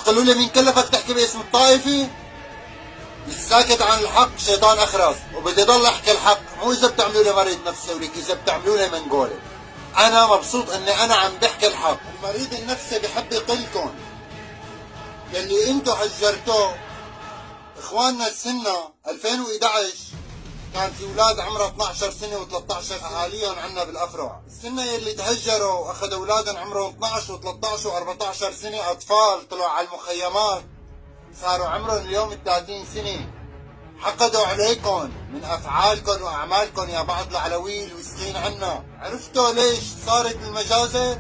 تقولوا لي مين كلفك تحكي باسم الطائفي؟ الساكت عن الحق شيطان اخرس، وبدي ضل احكي الحق، مو اذا بتعملوا لي مريض نفسي ولك اذا بتعملوا لي منقوله. انا مبسوط اني انا عم بحكي الحق. المريض النفسي بحب يقلكم يلي انتو هجرتوه. اخواننا السنة 2011 كان في اولاد عمرها 12 سنة و13 اهاليهم عنا بالافرع. السنة يلي تهجروا واخذوا اولادهم عمرهم 12 و13 و14 سنة، اطفال طلعوا على المخيمات صاروا عمرهم اليوم 30 سنة. حقدوا عليكم من افعالكم واعمالكم يا بعض العلوية الوسخين عنا. عرفتوا ليش صارت المجازر؟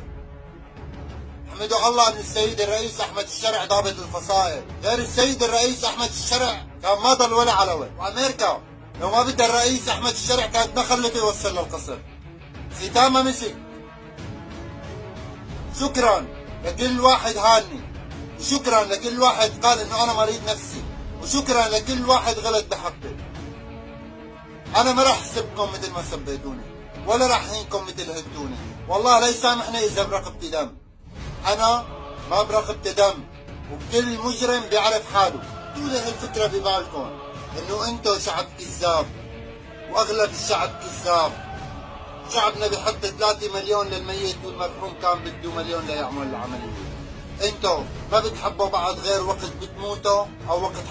احمدوا الله ان السيد الرئيس احمد الشرع ضابط الفصائل، غير السيد الرئيس احمد الشرع كان ما ضل ولا علوي. وامريكا لو ما بدها الرئيس احمد الشرع كانت ما خلته يوصل للقصر. ختامها مسك. شكرا لكل واحد هاني، وشكرا لكل واحد قال انه انا مريض نفسي، وشكرا لكل واحد غلط بحقي. انا ما راح اسبكم مثل ما سبيتوني، ولا راح هينكم مثل هدوني. والله لا يسامحني اذا برقبتي دم. انا ما برقبتي دم، وكل مجرم بيعرف حاله. طول هالفكرة ببالكم انه انتو شعب كذاب، واغلب الشعب كذاب. شعبنا بحط 3 مليون للميت والمرحوم كان بده مليون ليعمل العملية. انتو ما بتحبوا بعض غير وقت بتموتوا او وقت